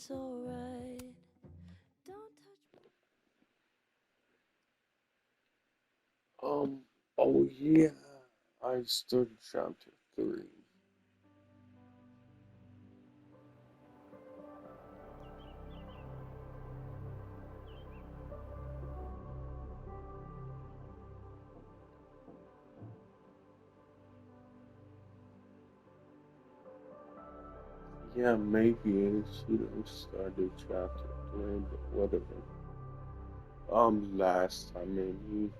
it's alright. Don't touch Um, oh yeah, I started chapter 3. Yeah, maybe I should have started chapter 3, but whatever. Last time maybe.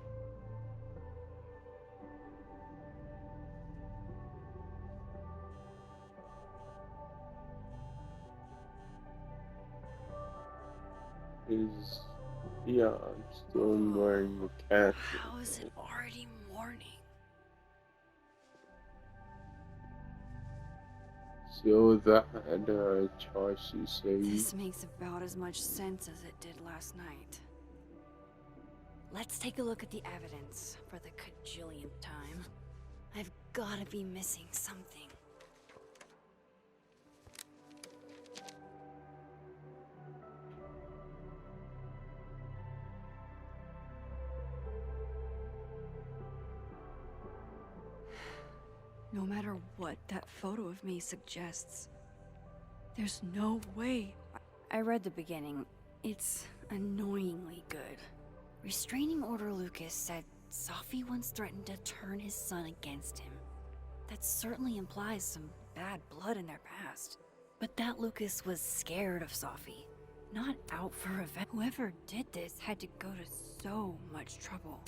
Is, yeah, I'm still wearing the casket. How is it already morning? So that choice you say, This makes about as much sense as it did last night. Let's take a look at the evidence for the cajillionth time. I've gotta be missing something. No matter what that photo of me suggests, there's no way. I read the beginning. It's annoyingly good. Restraining Order Lucas said Safi once threatened to turn his son against him. That certainly implies some bad blood in their past. But that Lucas was scared of Safi, not out for revenge. Whoever did this had to go to so much trouble.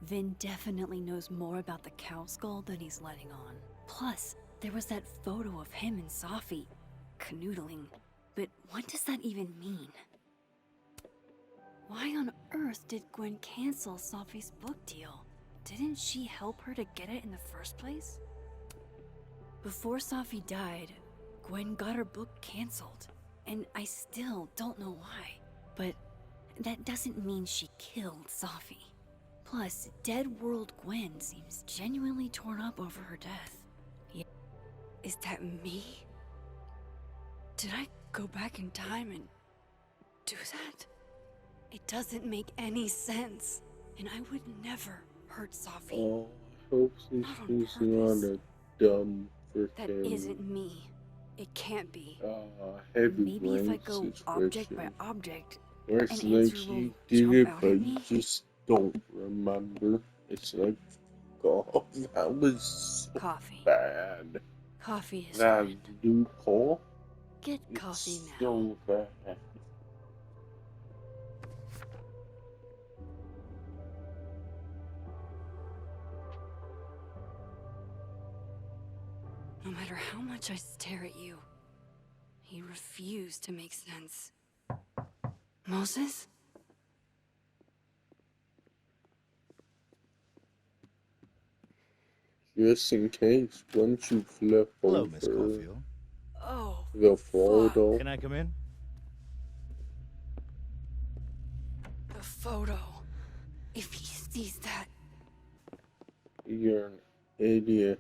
Vin definitely knows more about the cow skull than he's letting on. Plus, there was that photo of him and Safi canoodling. But what does that even mean? Why on earth did Gwen cancel Safi's book deal? Didn't she help her to get it in the first place? Before Safi died, Gwen got her book canceled. And I still don't know why. But that doesn't mean she killed Safi. Plus, Dead World Gwen seems genuinely torn up over her death. Yeah. Is that me? Did I go back in time and do that? It doesn't make any sense. And I would never hurt Safi. oh, I hope Not on she's not purpose. a dumb That freaking isn't me. It can't be. heavy Maybe if I brain go object by situation. object, Where an it's answer like will you did jump it, out but at you me. just don't remember. It's like, God, that was so Coffee. bad. Coffee is That fine. loophole, Get coffee it's now. so bad. No matter how much I stare at you, you refuse to make sense. Moses? Just in case, once you flip Hello, Miss over Caulfield. Oh, the fuck. photo, Can I come in? The photo. If he sees that... you're an idiot.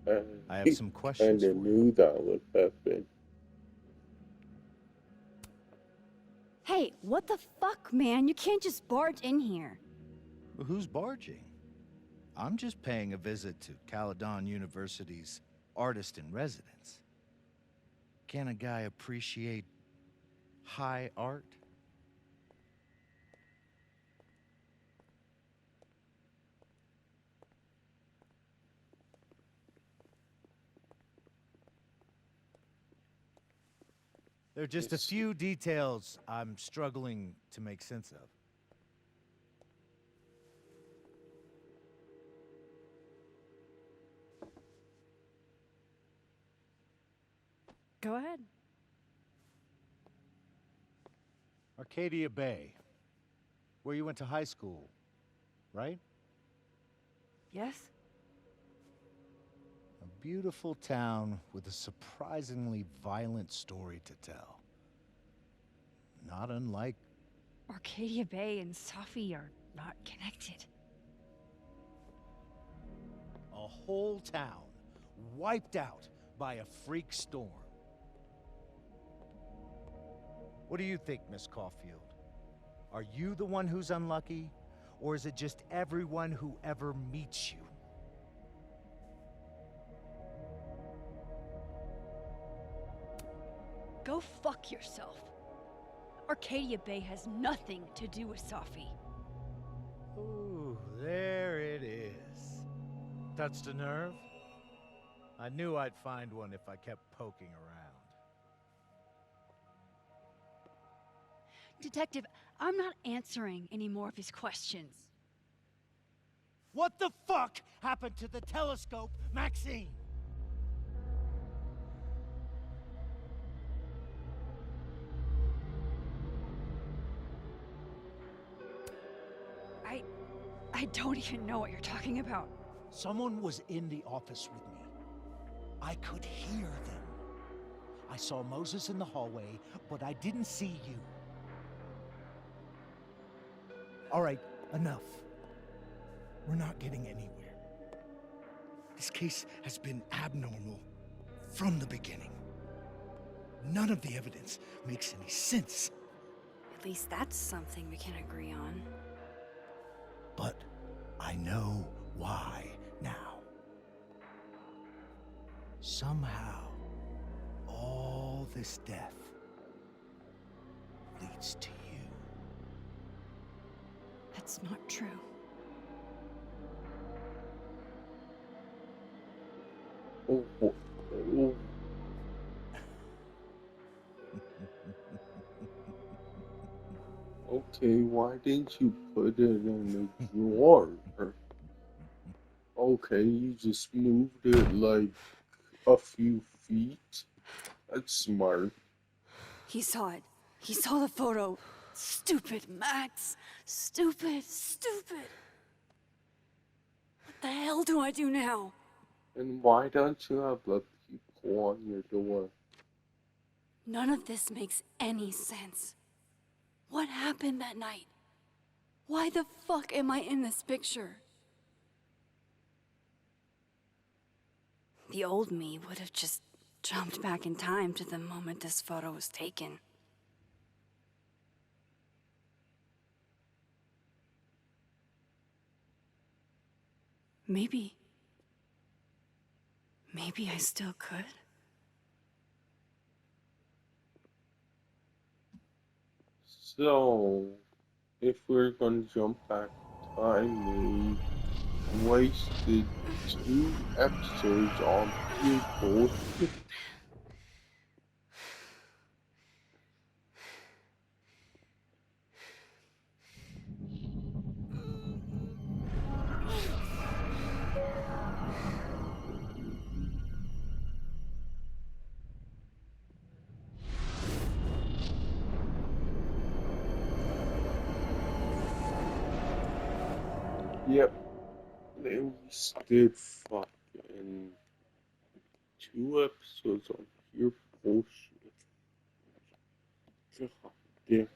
And I have he some questions kinda for you. knew that would happen. Hey, what the fuck, man? You can't just barge in here. Well, who's barging? I'm just paying a visit to Caledon University's artist in residence. Can a guy appreciate high art? There are just a Yes. few details I'm struggling to make sense of. Go ahead. Arcadia Bay, where you went to high school, right? Yes? A beautiful town with a surprisingly violent story to tell. Not unlike Arcadia Bay and Safi are not connected. a whole town wiped out by a freak storm. What do you think, Miss Caulfield? Are you the one who's unlucky? Or is it just everyone who ever meets you? Go fuck yourself. Arcadia Bay has nothing to do with Safi. Ooh, there it is. Touched a nerve? I knew I'd find one if I kept poking around. Detective, I'm not answering any more of his questions. What the fuck happened to the telescope, Maxine? I don't even know what you're talking about. Someone was in the office with me. I could hear them. I saw Moses in the hallway, but I didn't see you. All right, enough. We're not getting anywhere. This case has been abnormal from the beginning. None of the evidence makes any sense. At least that's something we can agree on. But I know why now. Somehow, all this death leads to you. That's not true. Oh, oh, oh. Okay, why didn't you put it in the drawer? Okay, you just moved it like a few feet. That's smart. He saw it. He saw the photo. Stupid, Max. Stupid, stupid. What the hell do I do now? And why don't you have the people on your door? None of this makes any sense. What happened that night? Why the fuck am I in this picture? The old me would have just jumped back in time to the moment this photo was taken. Maybe I still could. So, if we're gonna jump back in time, we wasted 2 episodes on people. Yep, they wasted fucking 2 episodes on pure bullshit. God damn.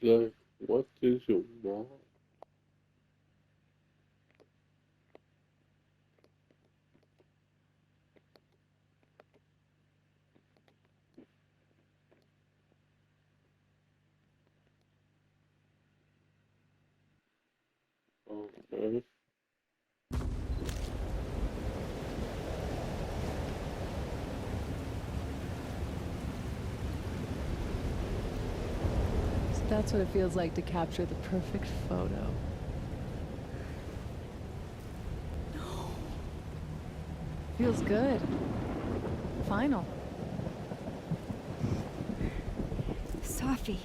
Like, what is wrong? Okay. So that's what it feels like to capture the perfect photo. No. Feels good. Final. Safi.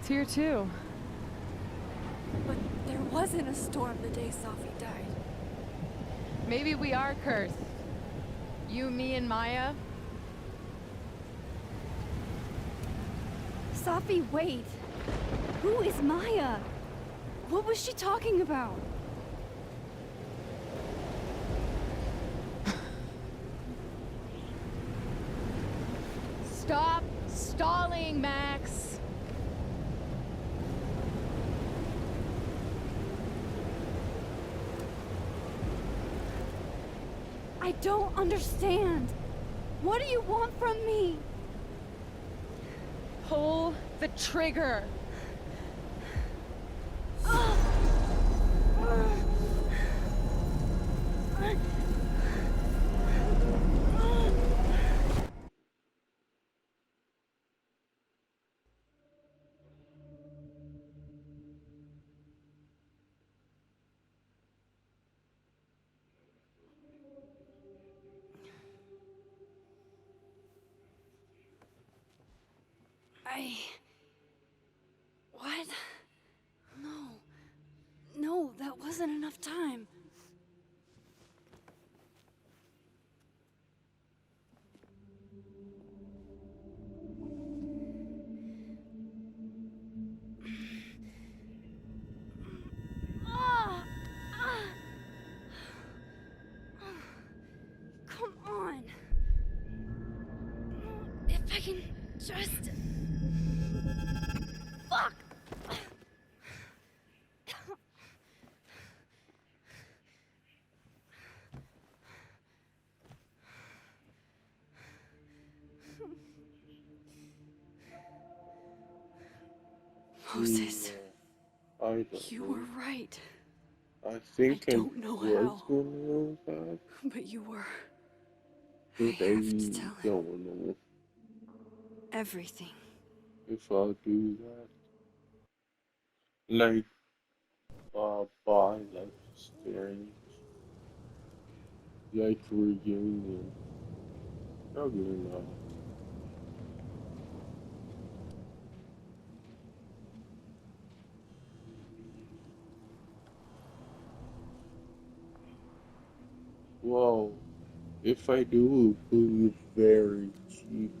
here too. But there wasn't a storm the day Sophie died. Maybe we are cursed. You, me, and Maya. Sophie, wait! Who is Maya? What was she talking about? Stop stalling, Max! I don't understand. What do you want from me? Pull the trigger! What? No. No, that wasn't enough time. Ah! Ah! Come on. If I can just... Fuck! Moses, I don't you know. were right. I think I don't know was how. gonna know that, But you were. but I have to tell him don't know everything. if I'll do that. Like, by like staring, like reunion. Probably not. Well, if I do, it will be very cheap.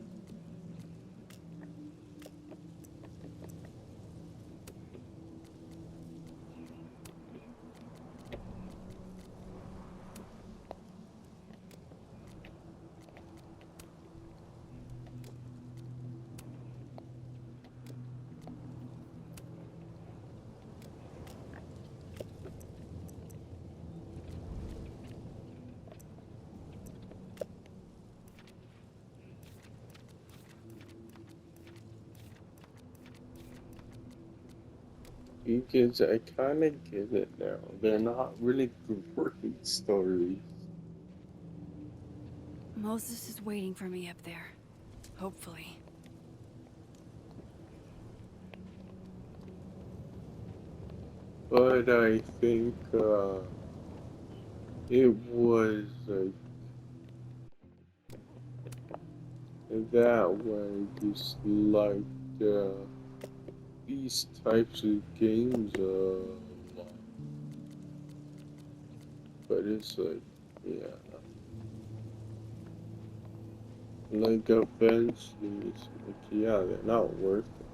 Because I kind of get it now. They're not really great stories. Moses is waiting for me up there. Hopefully. But I think it was that way, just like these types of games lot. But it's like, yeah, like eventually it's like, yeah, they're not worth it.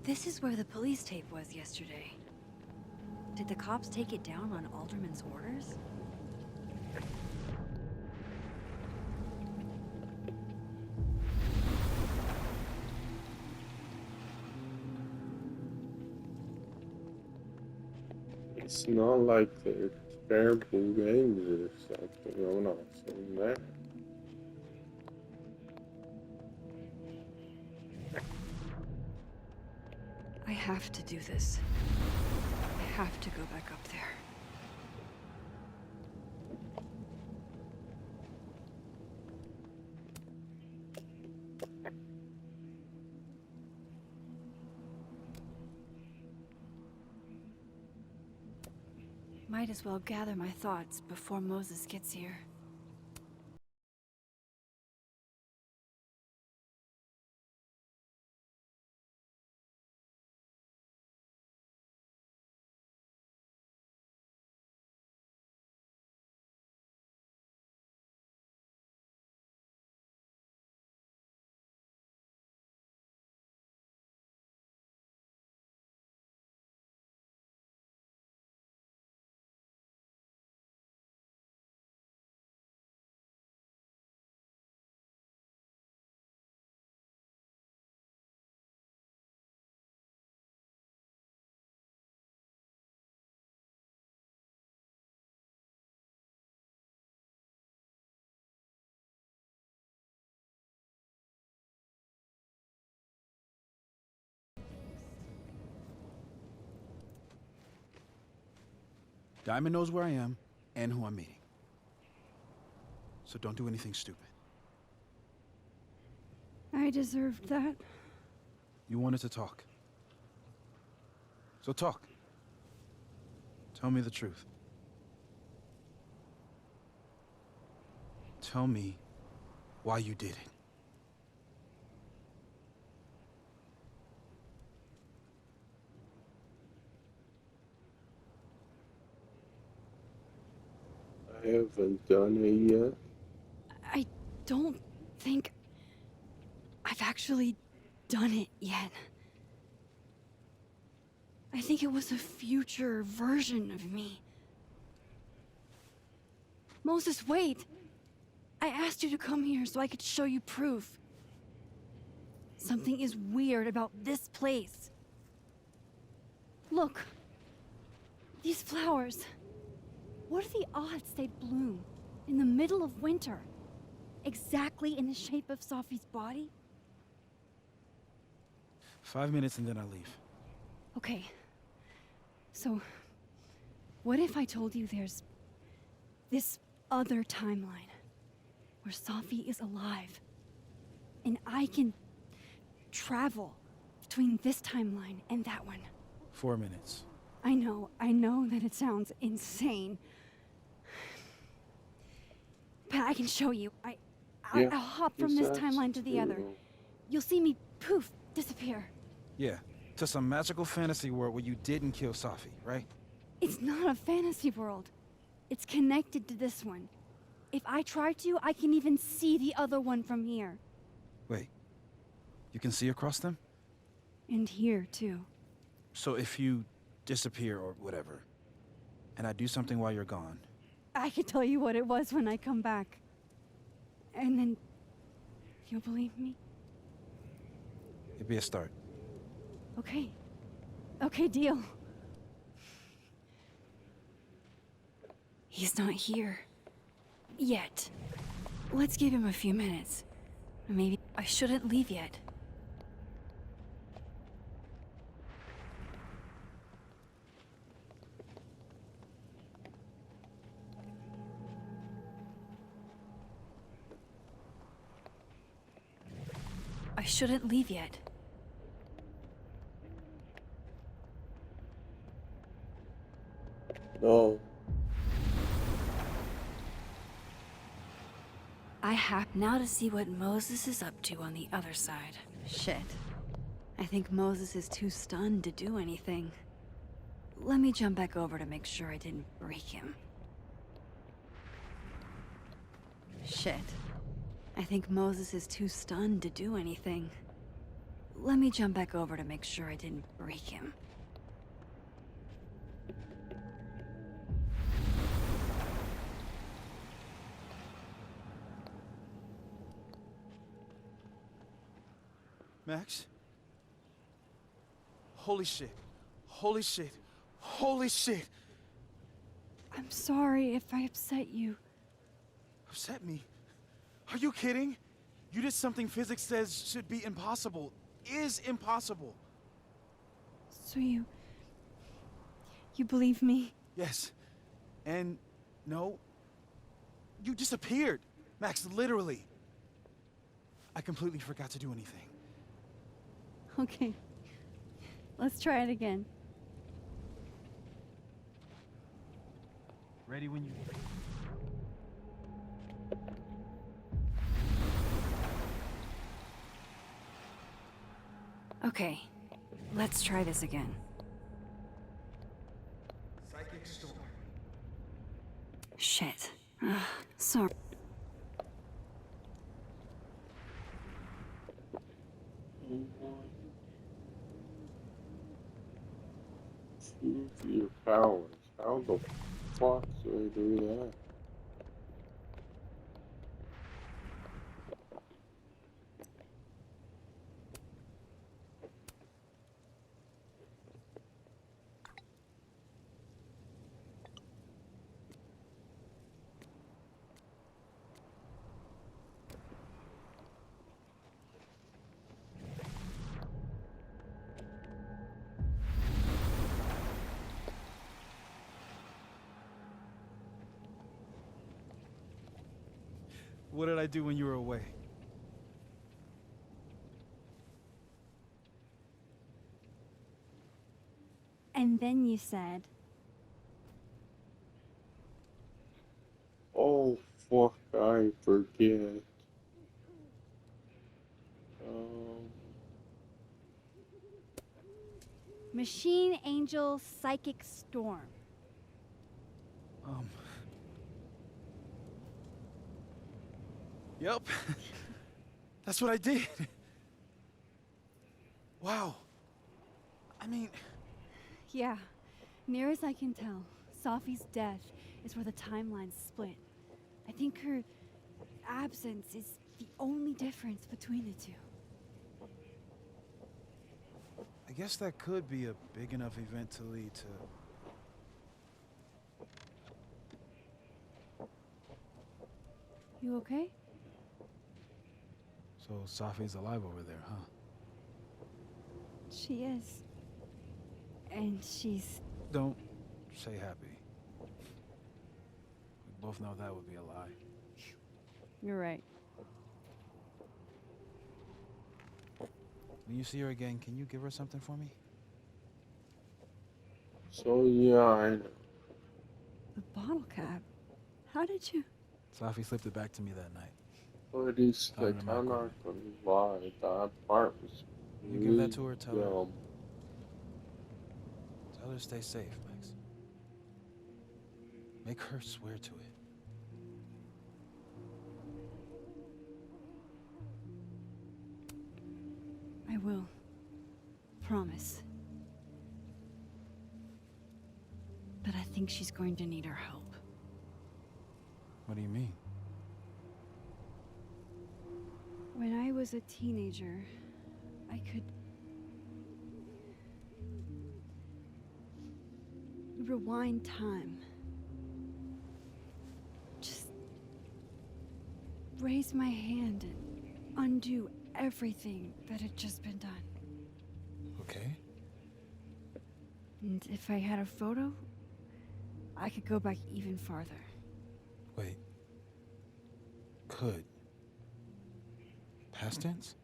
This is where the police tape was yesterday. Did the cops take it down on Alderman's orders? It's not like they're terrible games or something. I'm not saying that. I have to do this. I have to go back up there. Might as well gather my thoughts before Moses gets here. Diamond knows where I am and who I'm meeting. So don't do anything stupid. I deserved that. You wanted to talk. So talk. Tell me the truth. Tell me why you did it. I haven't done it yet. I don't think I've actually done it yet. I think it was a future version of me. Moses, wait! I asked you to come here so I could show you proof. Something is weird about this place. Look. These flowers. What are the odds they'd bloom in the middle of winter? Exactly in the shape of Safi's body? 5 minutes and then I leave. Okay. So, what if I told you there's this other timeline where Safi is alive and I can travel between this timeline and that one? 4 minutes. I know that it sounds insane. But I can show you. I'll hop from this timeline to the other. You'll see me, poof, disappear. Yeah, to some magical fantasy world where you didn't kill Safi, right? It's not a fantasy world. It's connected to this one. If I try to, I can even see the other one from here. Wait, you can see across them? And here, too. So if you disappear or whatever, and I do something while you're gone, I can tell you what it was when I come back. And then you'll believe me? it'd be a start. Okay. Okay, deal. He's not here. Yet. Let's give him a few minutes. Maybe I shouldn't leave yet. I shouldn't leave yet. No. I have now to see what Moses is up to on the other side. Shit. I think Moses is too stunned to do anything. Let me jump back over to make sure I didn't break him. Shit. I think Moses is too stunned to do anything. Let me jump back over to make sure I didn't break him. Max? Holy shit. Holy shit. Holy shit. I'm sorry if I upset you. Upset me? Are you kidding? You did something physics says should be impossible. Is impossible. So you believe me? Yes. And no. You disappeared. Max, literally. I completely forgot to do anything. Okay. Let's try it again. Ready when you... Okay. Let's try this again. Psychic storm. Shit. Sorry. Choose your powers. How the fuck do I do that? What did I do when you were away? And then you said, Oh, fuck, I forget. Um, Machine Angel Psychic Storm. Yep. That's what I did. Wow. I mean, Yeah, near as I can tell, Safi's death is where the timelines split. I think her absence is the only difference between the two. I guess that could be a big enough event to lead to... You okay? So Safi's alive over there, huh? She is. And she's... Don't say happy. We both know that would be a lie. You're right. When you see her again, can you give her something for me? so yeah, I know. The bottle cap? How did you... Safi slipped it back to me that night. But it's Found like, it in my I'm not equipment. gonna lie, that part was You give that to her, tell her. dumb. Tell her to stay safe, Max. Make her swear to it. I will. Promise. But I think she's going to need our help. What do you mean? When I was a teenager, I could rewind time. Just raise my hand and undo everything that had just been done. Okay. And if I had a photo, I could go back even farther. Wait. Could. Past tense?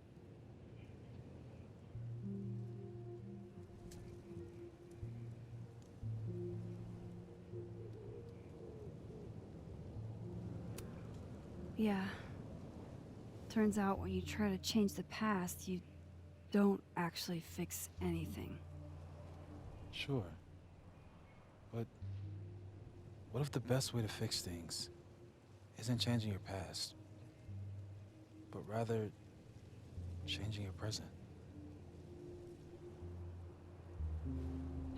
Yeah. Turns out when you try to change the past, you don't actually fix anything. Sure. But what if the best way to fix things isn't changing your past, but rather changing your present?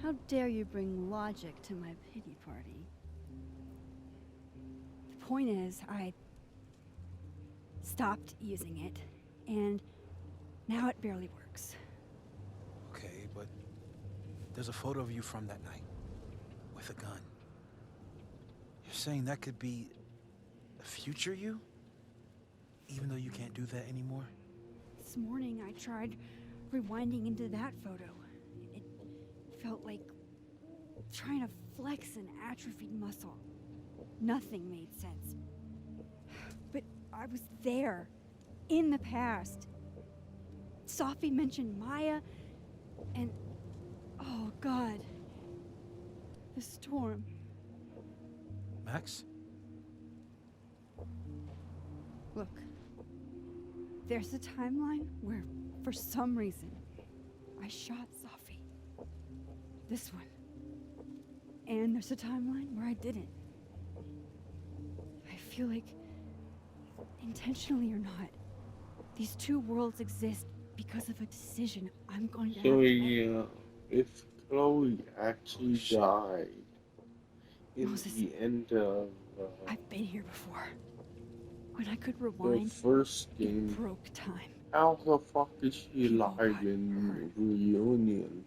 How dare you bring logic to my pity party? The point is, I stopped using it, and now it barely works. Okay, but there's a photo of you from that night with a gun. You're saying that could be a future you? Even though you can't do that anymore? This morning I tried rewinding into that photo. It felt like trying to flex an atrophied muscle. Nothing made sense. But I was there, in the past. Safi mentioned Maya, and oh God, the storm. Max? Look, there's a timeline where, for some reason, I shot Safi. This one. And there's a timeline where I didn't. I feel like, intentionally or not, these two worlds exist because of a decision I'm going to have So to make. yeah, if Chloe actually died in Moses, the end of I've been here before. When I could the rewind, first it game, broke time. how the fuck is she People alive got in hurt. Reunion?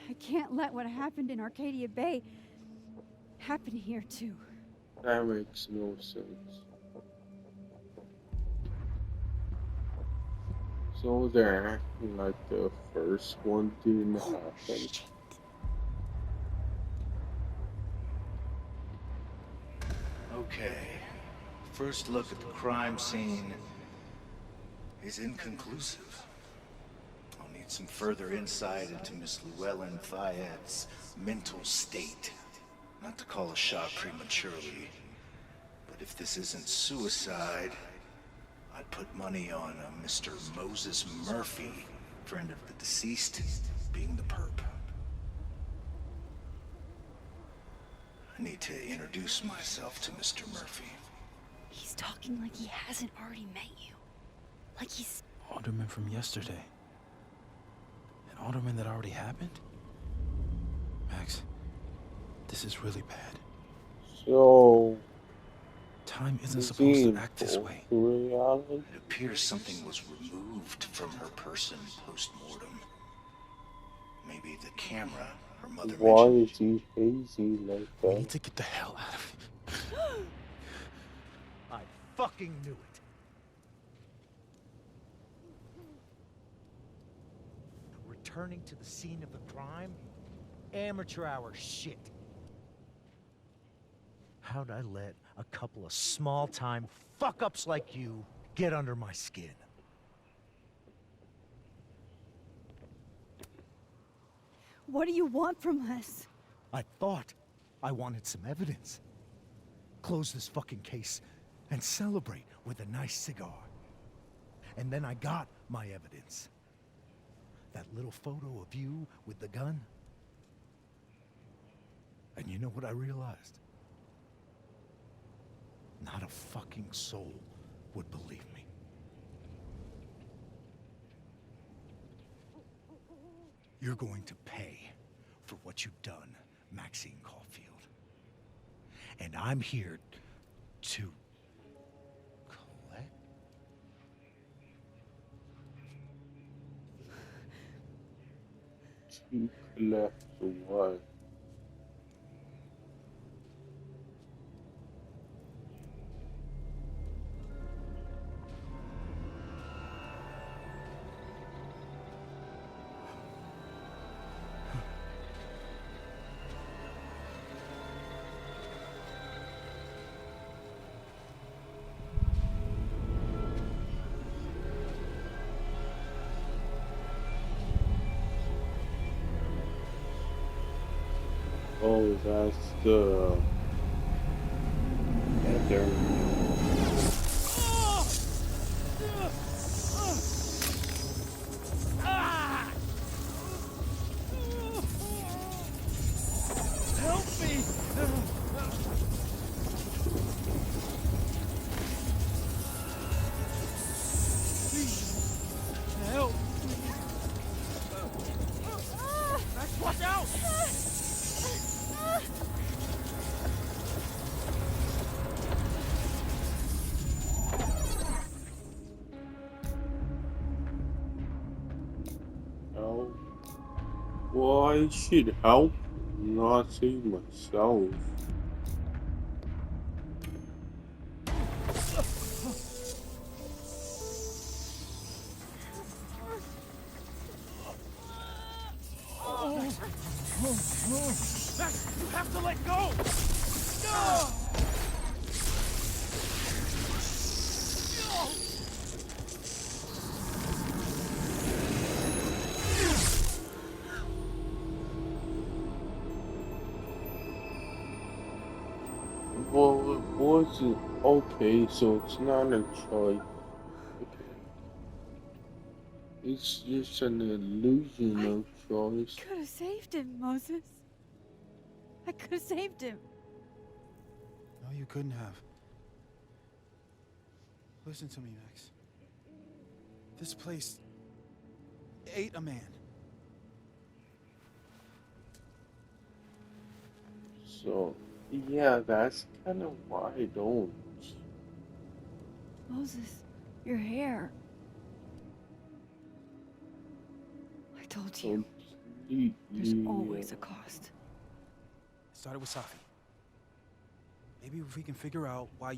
I can't let what happened in Arcadia Bay happen here too. That makes no sense. So they're acting like the first one didn't happen. Okay. First look at the crime scene is inconclusive. I'll need some further insight into Miss Llewellyn Fayette's mental state. Not to call a shot prematurely, but if this isn't suicide, I'd put money on a Mr. Moses Murphy, friend of the deceased, being the perp. I need to introduce myself to Mr. Murphy. He's talking like he hasn't already met you. Like he's... Alderman from yesterday. An alderman that already happened? Max, this is really bad. So, Time isn't is supposed he to act this way. reality? It appears something was removed from her person post-mortem. Maybe the camera her mother Why mentioned. is he hazy like We that? need to get the hell out of here. I fucking knew it. Returning to the scene of the crime? Amateur hour shit. How'd I let a couple of small-time fuck-ups like you get under my skin? What do you want from us? I thought I wanted some evidence. Close this fucking case and celebrate with a nice cigar. And then I got my evidence. That little photo of you with the gun. And you know what I realized? Not a fucking soul would believe me. You're going to pay for what you've done, Maxine Caulfield. And I'm here to collect. He left away. Oh, that's the Heather. Help me! Help! Max, watch out! Oh, well, I should help, not save myself. Max, you have to let go! No! Well, it wasn't okay, so it's not a choice. Okay. It's just an illusion of choice. Could have saved him, Moses. I could have saved him. No, you couldn't have. Listen to me, Max. This place ate a man. So, yeah, that's kind of why I don't. Moses, your hair. I told you, there's Completely. always a cost. It started with Safi. Maybe if we can figure out why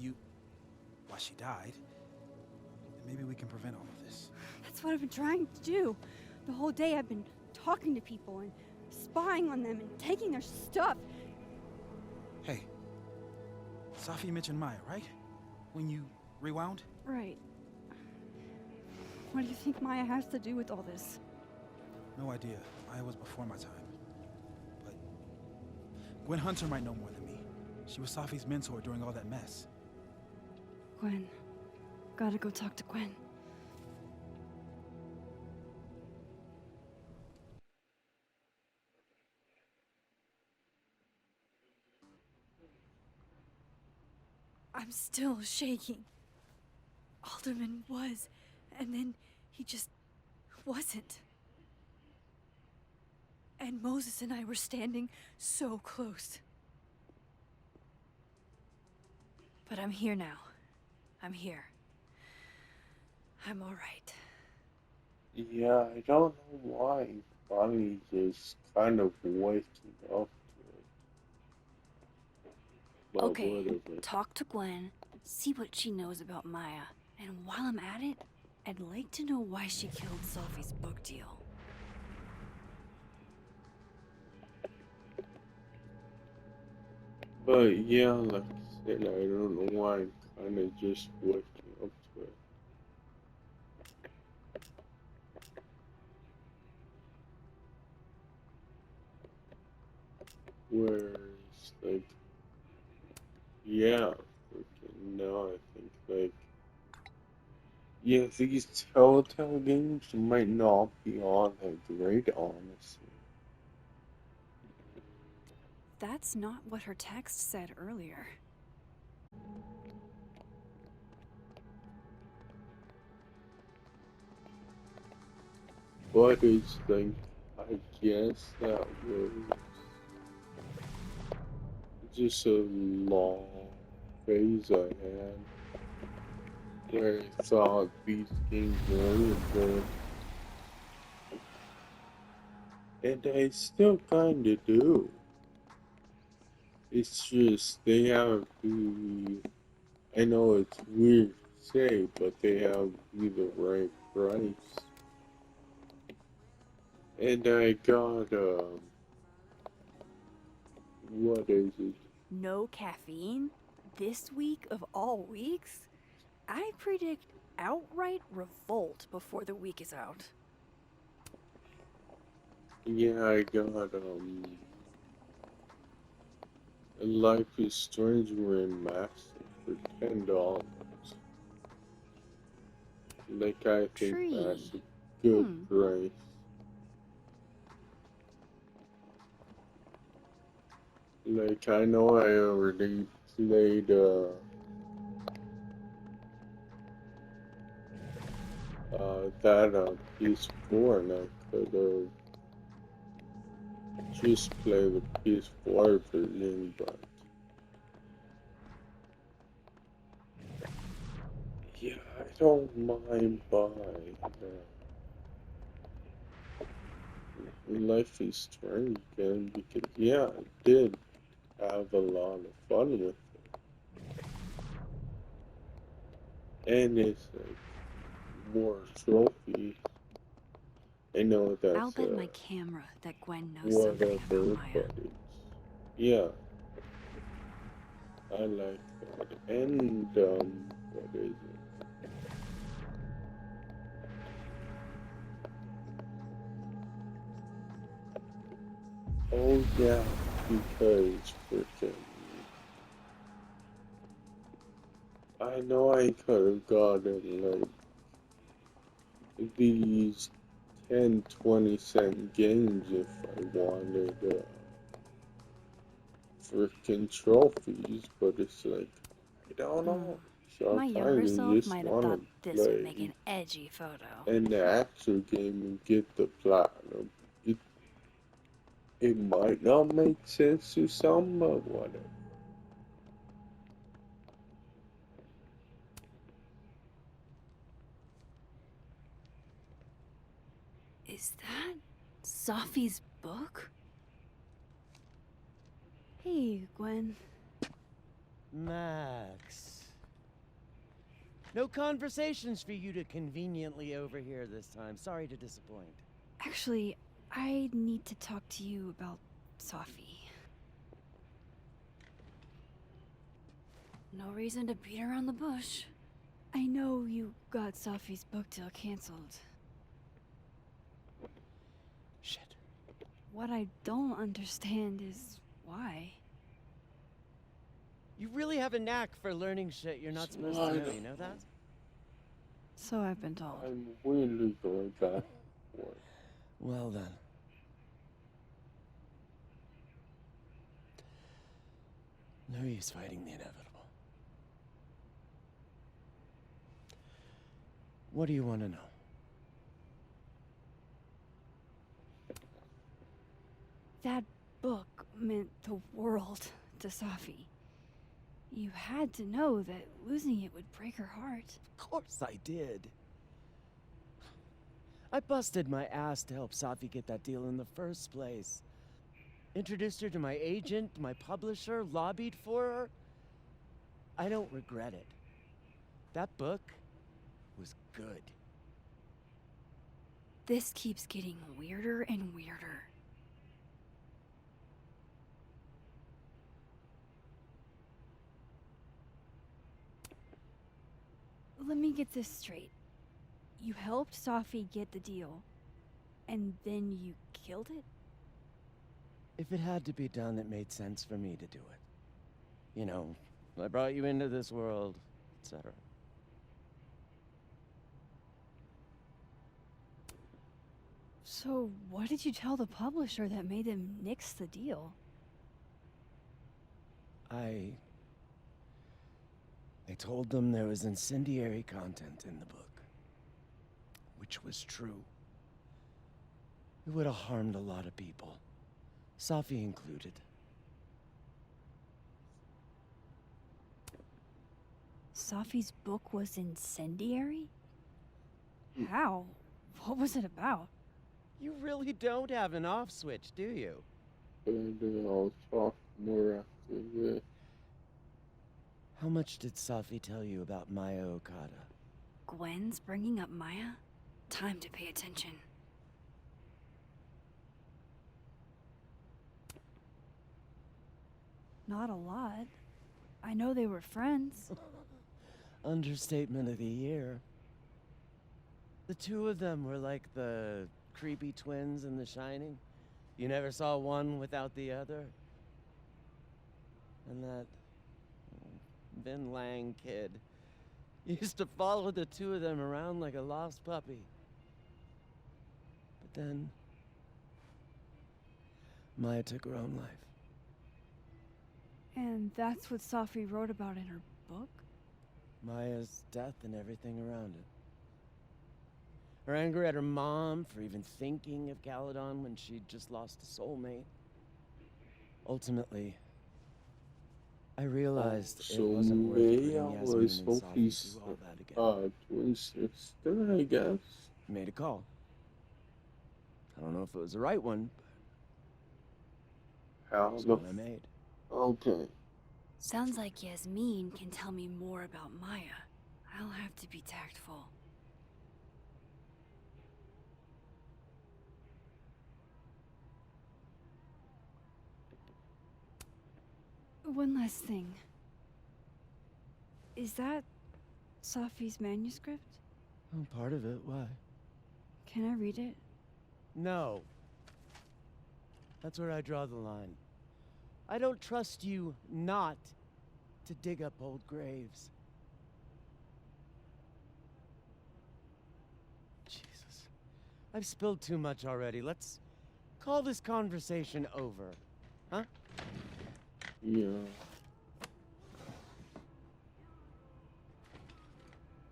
she died, then maybe we can prevent all of this. That's what I've been trying to do. The whole day I've been talking to people and spying on them and taking their stuff. Hey, Safi mentioned Maya, right? when you rewound? Right. What do you think Maya has to do with all this? No idea. Maya was before my time. But Gwen Hunter might know more than me. She was Safi's mentor during all that mess. Gwen. Gotta go talk to Gwen. I'm still shaking. Alderman was, and then he just wasn't. And Moses and I were standing so close. But I'm here now. I'm here. I'm alright. Yeah, I don't know why. Bonnie just kind of waking up to it. But Okay, whatever. talk to Gwen, see what she knows about Maya, and while I'm at it, I'd like to know why she killed Sophie's book deal. But yeah, like I said, I don't know why I'm kind of just waking up to it. Whereas, like, yeah, freaking now I think, like, yeah, these Telltale games might not be all that great, honestly. That's not what her text said earlier. But it's like, I guess that was just a long phase I had where I thought these games were really good. And I still kinda do. It's just they have to, I know it's weird to say, but they have to be the right price. And I got, what is it? No caffeine? This week of all weeks? I predict outright revolt before the week is out. Yeah, I got, Life is Strange Remastered for $10. Like, I think that's Tree. a good price. Like, I know I already played, that on PS4, and I could just play the PS4 version, but yeah, I don't mind buying Life is Strange again because yeah, I did have a lot of fun with it, and it's like more trophies. I know I'll that's bet my camera that Gwen knows something about whatever, Maya. but it's yeah, I like that. And what is it? Oh yeah, because freaking I know I could have gotten like these 10-20 cent games if I wanted freaking trophies, but it's like I don't know. My younger Sometimes you self just might have want thought to this would make play an edgy photo. an actual game and get the platinum. It might not make sense to some, but whatever. Is that Sophie's book? Hey, Gwen. Max. No conversations for you to conveniently overhear this time. Sorry to disappoint. Actually, I need to talk to you about Sophie. No reason to beat around the bush. I know you got Safi's book deal canceled. Shit. What I don't understand is why. You really have a knack for learning shit you're not supposed to know, you know that? So I've been told. I'm weirdly going back for it. Well then. No use fighting the inevitable. What do you want to know? That book meant the world to Safi. You had to know that losing it would break her heart. Of course I did. I busted my ass to help Safi get that deal in the first place. Introduced her to my agent, my publisher, lobbied for her. I don't regret it. That book was good. This keeps getting weirder and weirder. Let me get this straight. You helped Safi get the deal, and then you killed it? If it had to be done, it made sense for me to do it. You know, I brought you into this world, etc. So what did you tell the publisher that made them nix the deal? I told them there was incendiary content in the book, which was true. It would have harmed a lot of people, Safi included. Safi's book was incendiary? How? What was it about? You really don't have an off switch, do you? And I'll talk more after this. How much did Safi tell you about Maya Okada? Gwen's bringing up Maya? Time to pay attention. Not a lot. I know they were friends. Understatement of the year. The two of them were like the creepy twins in The Shining. You never saw one without the other. And that Vin Lang kid used to follow the two of them around like a lost puppy. But then Maya took her own life. And that's what Safi wrote about in her book? Maya's death and everything around it. Her anger at her mom for even thinking of Caledon when she'd just lost a soulmate. Ultimately, I realized it wasn't worth putting Maya Yasmin was and Safi Sophie's through all that again. twin sister, I guess. Made a call. I don't know if it was the right one, but How it's the one I made. Okay. Sounds like Yasmin can tell me more about Maya. I'll have to be tactful. One last thing. Is that Safi's manuscript? Oh, part of it. Why? Can I read it? No. That's where I draw the line. I don't trust you not to dig up old graves. Jesus. I've spilled too much already. Let's call this conversation over. Huh? Yeah.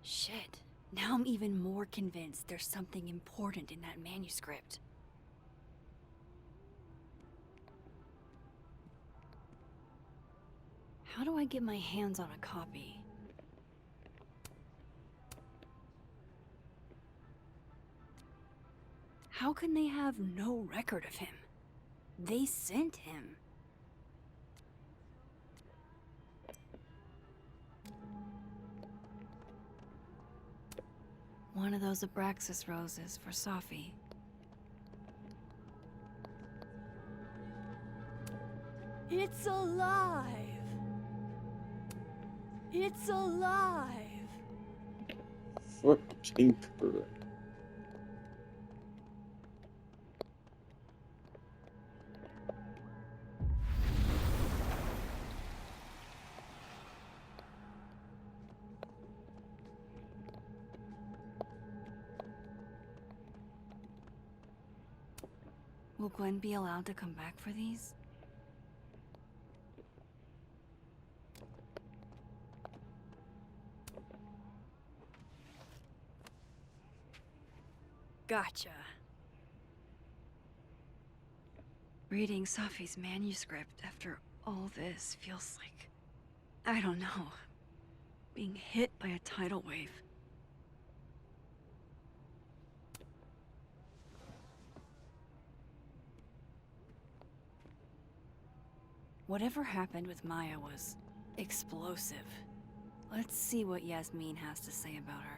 Shit. Now I'm even more convinced there's something important in that manuscript. How do I get my hands on a copy? How can they have no record of him? They sent him. One of those Abraxas roses for Safi. It's alive! It's alive! Fucking correct. Will Gwen be allowed to come back for these? Gotcha. Reading Safi's manuscript after all this feels like, I don't know, being hit by a tidal wave. Whatever happened with Maya was explosive. Let's see what Yasmin has to say about her.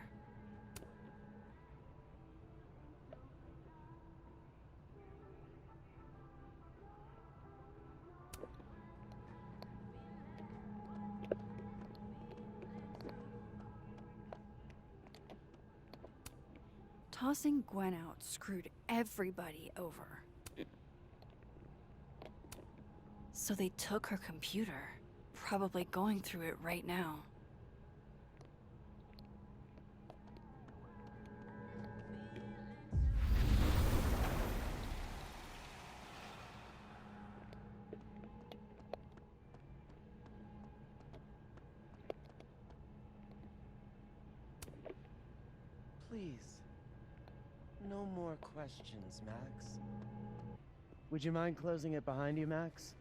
Tossing Gwen out screwed everybody over. So they took her computer, probably going through it right now. Please. No more questions, Max. Would you mind closing it behind you, Max?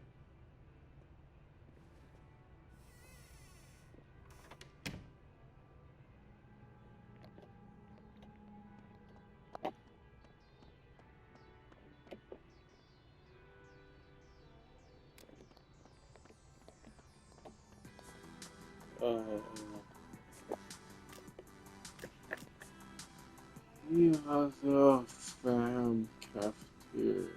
He has a fam cafeteria.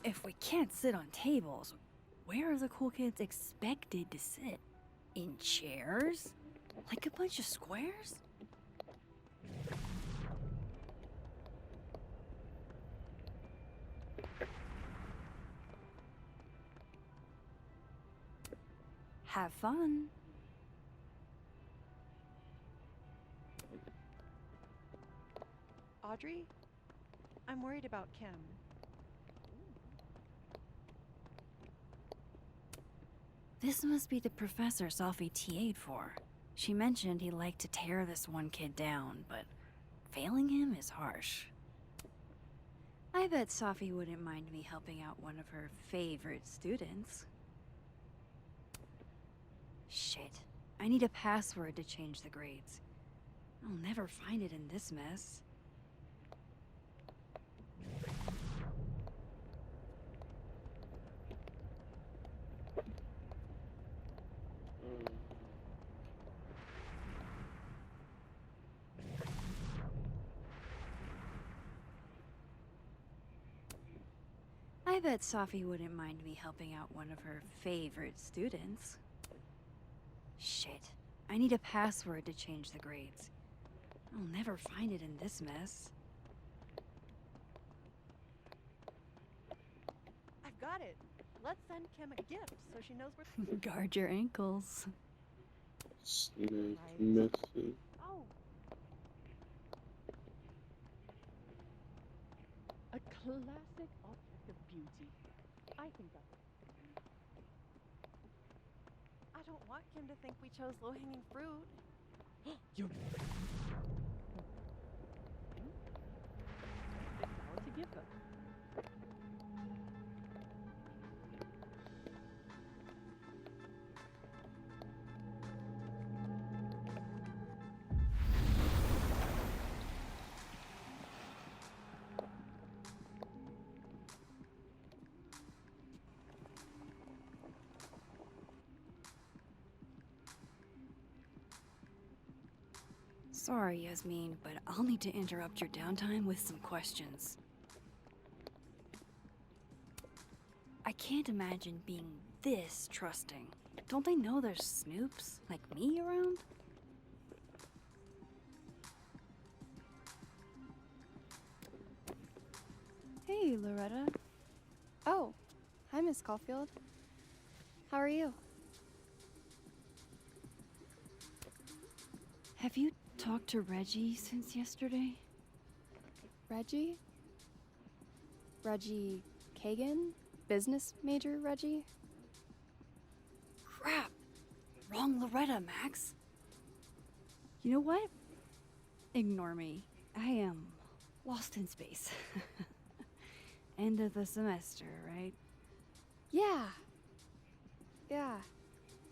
If we can't sit on tables, where are the cool kids expected to sit? In chairs? Like a bunch of squares? Have fun. Audrey? I'm worried about Kim. This must be the professor Safi TA'd for. She mentioned he liked to tear this one kid down, but failing him is harsh. I bet Safi wouldn't mind me helping out one of her favorite students. Shit. I need a password to change the grades. I'll never find it in this mess. I bet Safi wouldn't mind me helping out one of her favorite students. Shit. I need a password to change the grades. I'll never find it in this mess. I've got it. Let's send Kim a gift so she knows we're. Guard your ankles. Snake Right. message. Oh, A classic object of beauty. I think that. I don't want Kim to think we chose low-hanging fruit. You. Big flower to give them. Sorry, Yasmin, but I'll need to interrupt your downtime with some questions. I can't imagine being this trusting. Don't they know there's snoops like me around? Hey, Loretta. Oh, hi, Miss Caulfield. How are you? Have you talked to Reggie since yesterday? Reggie? Reggie Kagan? Business major Reggie? Crap! Wrong Loretta, Max. You know what? Ignore me. I am lost in space. End of the semester, right? Yeah. Yeah,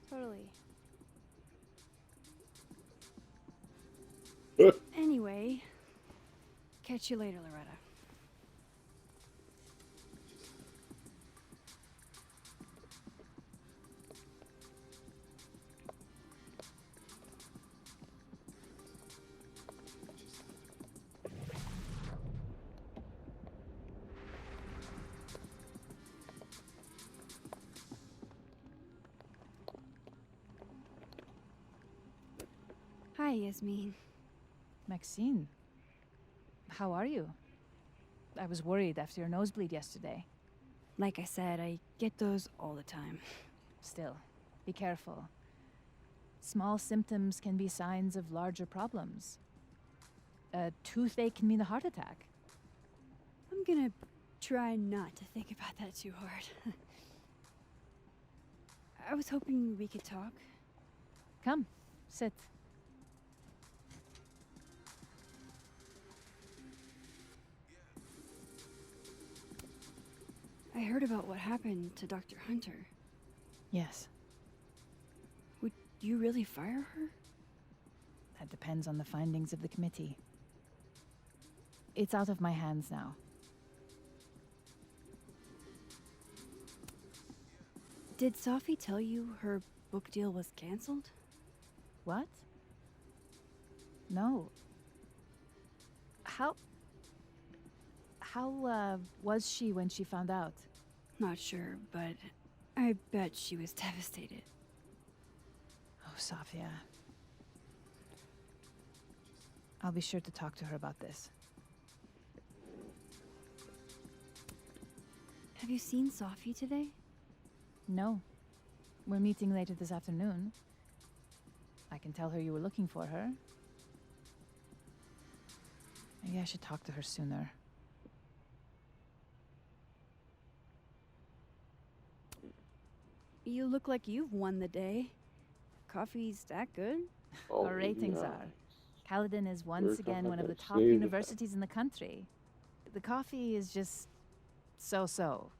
totally. Anyway, catch you later, Loretta. Hi, Yasmin. Maxine, how are you? I was worried after your nosebleed yesterday. Like I said, I get those all the time. Still, be careful. Small symptoms can be signs of larger problems. A toothache can mean a heart attack. I'm gonna try not to think about that too hard. I was hoping we could talk. Come, sit. I heard about what happened to Dr. Hunter. Yes, Would you really fire her? that depends on the findings of the committee. It's out of my hands now. Did Sophie tell you her book deal was canceled? What? No. How was she when she found out? Not sure, but I bet she was devastated. Oh, Safia. I'll be sure to talk to her about this. Have you seen Sophie today? No. We're meeting later this afternoon. I can tell her you were looking for her. Maybe I should talk to her sooner. You look like you've won the day. Coffee's that good? Oh, Our ratings yeah. are. Caledon is once We're again gonna one of the have to top say that. universities in the country. The coffee is just so-so.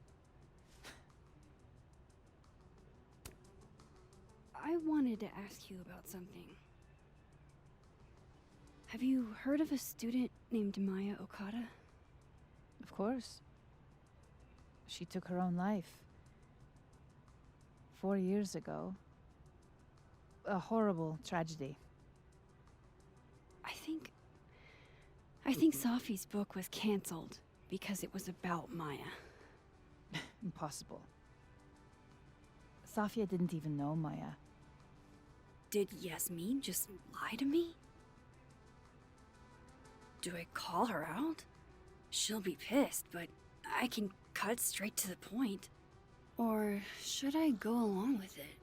I wanted to ask you about something. Have you heard of a student named Maya Okada? Of course. She took her own life. 4 years ago. A horrible tragedy. I think Sophie's book was canceled because it was about Maya. Impossible. Safia didn't even know Maya. Did Yasmin just lie to me? Do I call her out? She'll be pissed, but I can cut straight to the point. Or should I go along with it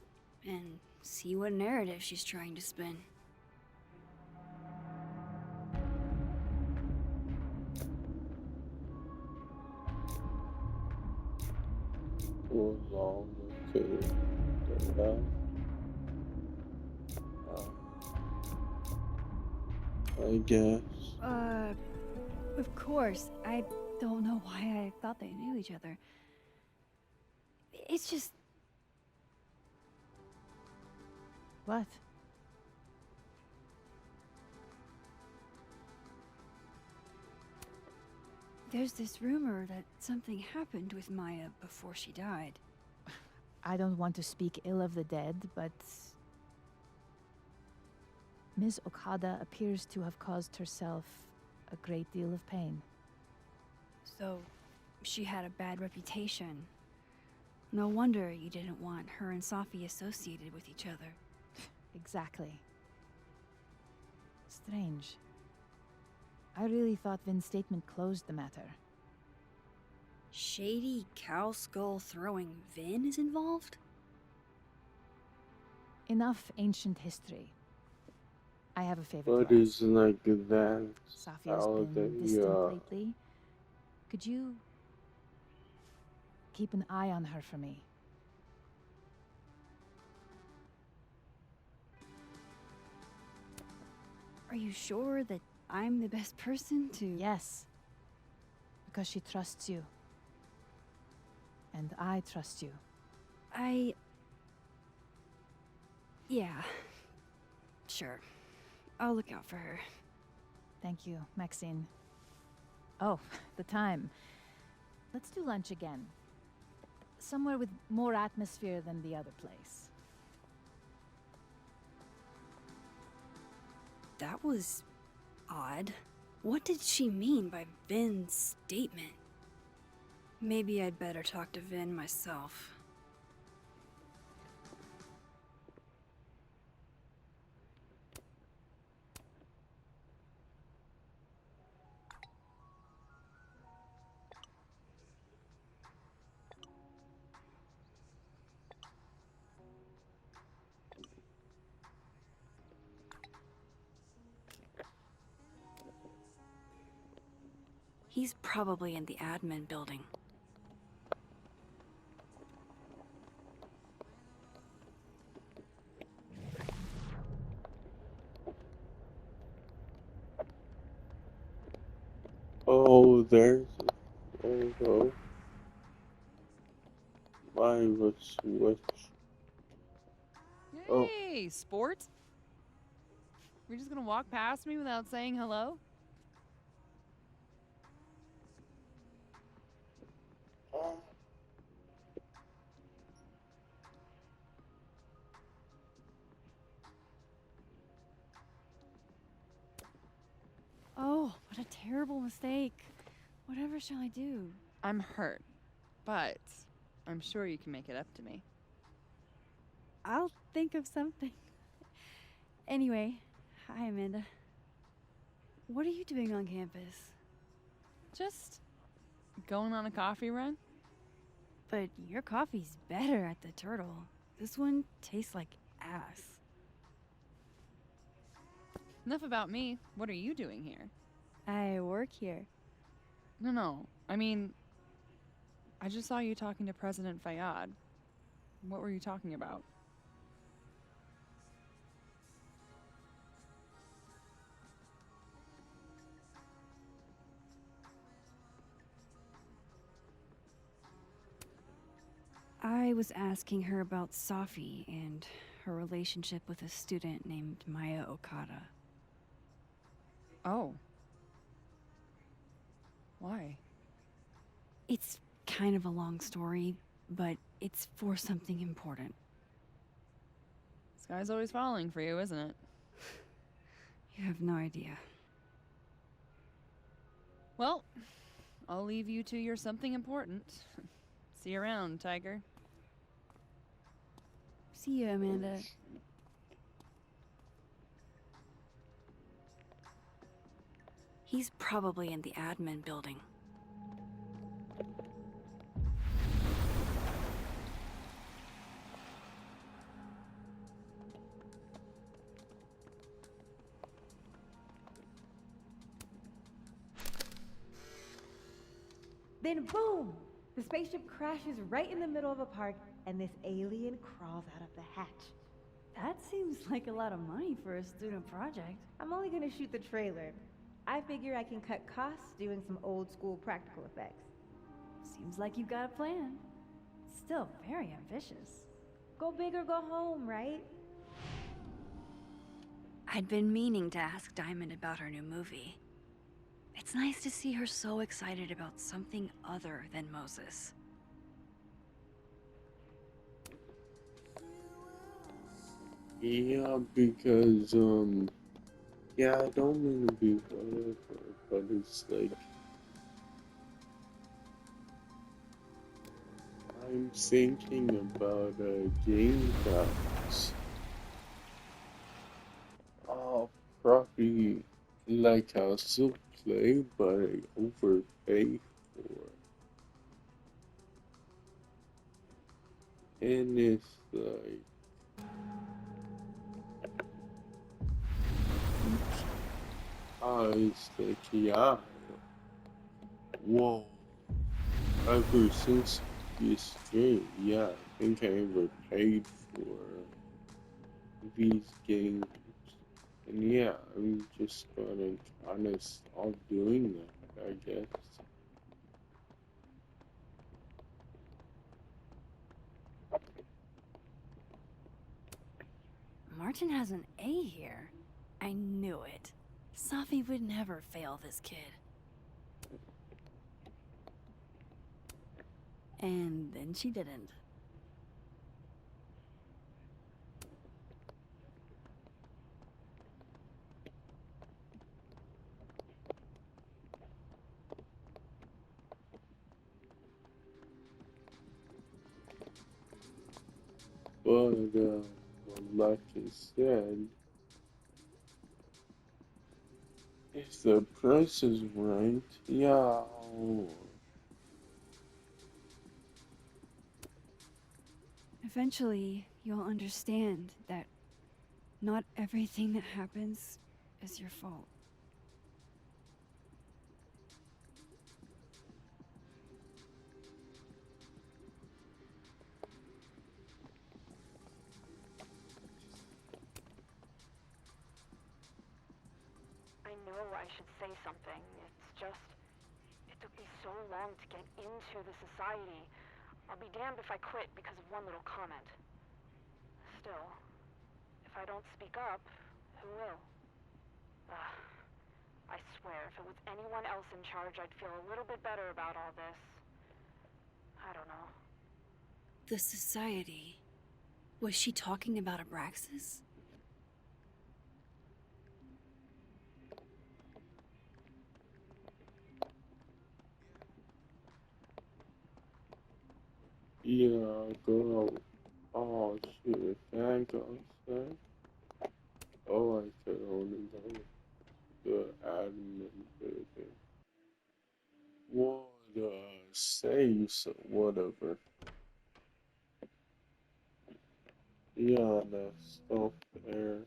and see what narrative she's trying to spin? Was all okay. I guess. Of course. I don't know why I thought they knew each other. It's just... What? There's this rumor that something happened with Maya before she died. I don't want to speak ill of the dead, but Ms. Okada appears to have caused herself a great deal of pain. So, she had a bad reputation. No wonder you didn't want her and Safi associated with each other. Exactly. Strange. I really thought Vin's statement closed the matter. Shady cow skull throwing Vin is involved? Enough ancient history. I have a favor But to ask. it's like that Safi has how been they distant lately. Could you keep an eye on her for me? Are you sure that I'm the best person to... Yes. Because she trusts you. And I trust you. Yeah. Sure. I'll look out for her. Thank you, Maxine. Oh, the time. Let's do lunch again. Somewhere with more atmosphere than the other place. That was odd. What did she mean by Vin's statement? Maybe I'd better talk to Vin myself. He's probably in the admin building. Oh, there's a photo. Mine was switch. Oh. Hey, sport. You're just gonna walk past me without saying hello? Oh, what a terrible mistake. Whatever shall I do? I'm hurt, but I'm sure you can make it up to me. I'll think of something. Anyway, hi Amanda. What are you doing on campus? Just going on a coffee run? But your coffee's better at the Turtle. This one tastes like ass. Enough about me. What are you doing here? I work here. No. I mean, I just saw you talking to President Fayyad. What were you talking about? I was asking her about Safi and her relationship with a student named Maya Okada. Oh. Why? It's kind of a long story, but it's for something important. Sky's always falling for you, isn't it? You have no idea. Well, I'll leave you to your something important. See you around, Tiger. See you, Amanda. He's probably in the admin building. Then boom! The spaceship crashes right in the middle of a park, and this alien crawls out of the hatch. That seems like a lot of money for a student project. I'm only gonna shoot the trailer. I figure I can cut costs doing some old school practical effects. Seems like you've got a plan. Still very ambitious. Go big or go home, right? I'd been meaning to ask Diamond about her new movie. It's nice to see her so excited about something other than Moses. Yeah, because Yeah, I don't mean to be whatever, but it's like I'm thinking about game cards. Probably like I'll still play, but I overpay for it. And it's like, it's like, yeah, whoa. Ever since PS3, yeah, I think I ever paid for these games. And yeah, I'm just gonna kinda stop doing that, I guess. Martin has an A here. I knew it. Safi would never fail this kid. And then she didn't. But, like I said, if the price is right, yeah, Eventually, you'll understand that not everything that happens is your fault. I know I should say something. It's just, it took me so long to get into the society. I'll be damned if I quit because of one little comment. Still, if I don't speak up, who will? I swear, if it was anyone else in charge, I'd feel a little bit better about all this. I don't know. The society. Was she talking about Abraxas? yeah, girl. Oh shit, can I go outside? Oh, I could only go the admin building. What, say so, whatever. Yeah, that stuff there.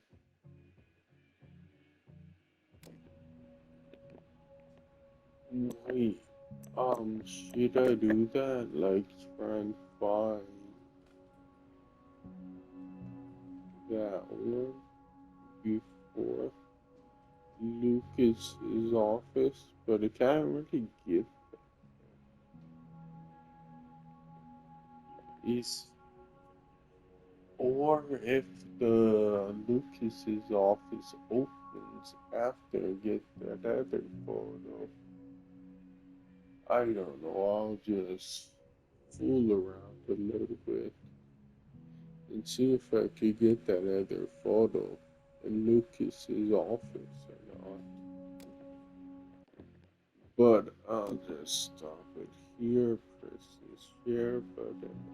Wait, should I do that? Like, try and find that one before Lucas's office, but I can't really get is or if the Lucas's office opens after I get that other photo. I don't know, I'll just fool around a little bit and see if I could get that other photo in Lucas's office or not. But I'll just stop it here, press this share button.